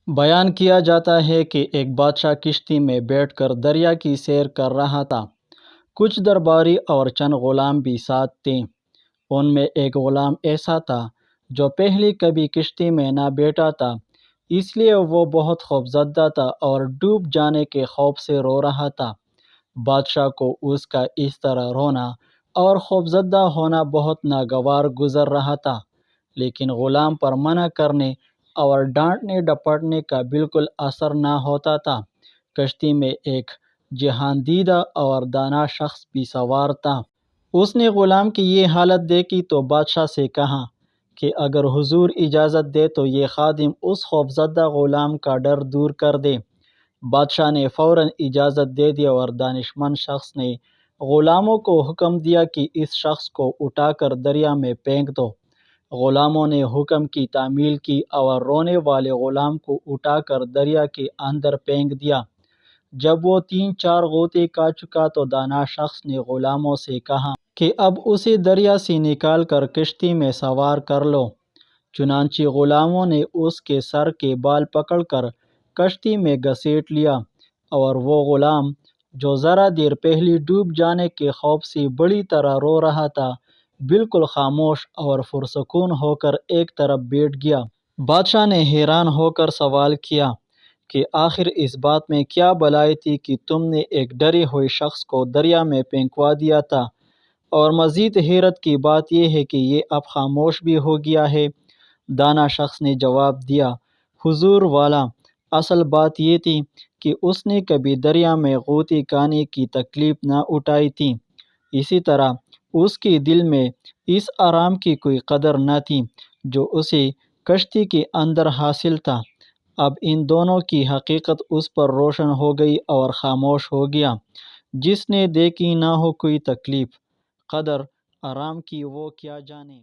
بیان کیا جاتا ہے کہ ایک بادشاہ کشتی میں بیٹھ کر دریا کی سیر کر رہا تھا۔ کچھ درباری اور چند غلام بھی ساتھ تھے۔ ان میں ایک غلام ایسا تھا جو پہلے کبھی کشتی میں نہ بیٹھا تھا، اس لیے وہ بہت خوفزدہ تھا اور ڈوب جانے کے خوف سے رو رہا تھا۔ بادشاہ کو اس کا اس طرح رونا اور خوفزدہ ہونا بہت ناگوار گزر رہا تھا، لیکن غلام پر منع کرنے اور ڈانٹنے ڈپٹنے کا بالکل اثر نہ ہوتا تھا۔ کشتی میں ایک جہان دیدہ اور دانا شخص بھی سوار تھا۔ اس نے غلام کی یہ حالت دیکھی تو بادشاہ سے کہا کہ اگر حضور اجازت دے تو یہ خادم اس خوفزدہ غلام کا ڈر دور کر دے۔ بادشاہ نے فوراً اجازت دے دی اور دانشمند شخص نے غلاموں کو حکم دیا کہ اس شخص کو اٹھا کر دریا میں پھینک دو۔ غلاموں نے حکم کی تعمیل کی اور رونے والے غلام کو اٹھا کر دریا کے اندر پھینک دیا۔ جب وہ 3-4 غوطے کھا چکا تو دانا شخص نے غلاموں سے کہا کہ اب اسے دریا سے نکال کر کشتی میں سوار کر لو۔ چنانچہ غلاموں نے اس کے سر کے بال پکڑ کر کشتی میں گھسیٹ لیا، اور وہ غلام جو ذرا دیر پہلے ڈوب جانے کے خوف سے بڑی طرح رو رہا تھا، بالکل خاموش اور پرسکون ہو کر ایک طرف بیٹھ گیا۔ بادشاہ نے حیران ہو کر سوال کیا کہ آخر اس بات میں کیا بھلائی تھی کہ تم نے ایک ڈرے ہوئے شخص کو دریا میں پھینکوا دیا تھا، اور مزید حیرت کی بات یہ ہے کہ یہ اب خاموش بھی ہو گیا ہے۔ دانا شخص نے جواب دیا، حضور والا، اصل بات یہ تھی کہ اس نے کبھی دریا میں غوطے کھانے کی تکلیف نہ اٹھائی تھی، اسی طرح اس کے دل میں اس آرام کی کوئی قدر نہ تھی جو اسے کشتی کے اندر حاصل تھا۔ اب ان دونوں کی حقیقت اس پر روشن ہو گئی اور خاموش ہو گیا۔ جس نے دیکھی نہ ہو کوئی تکلیف، قدر آرام کی وہ کیا جانے۔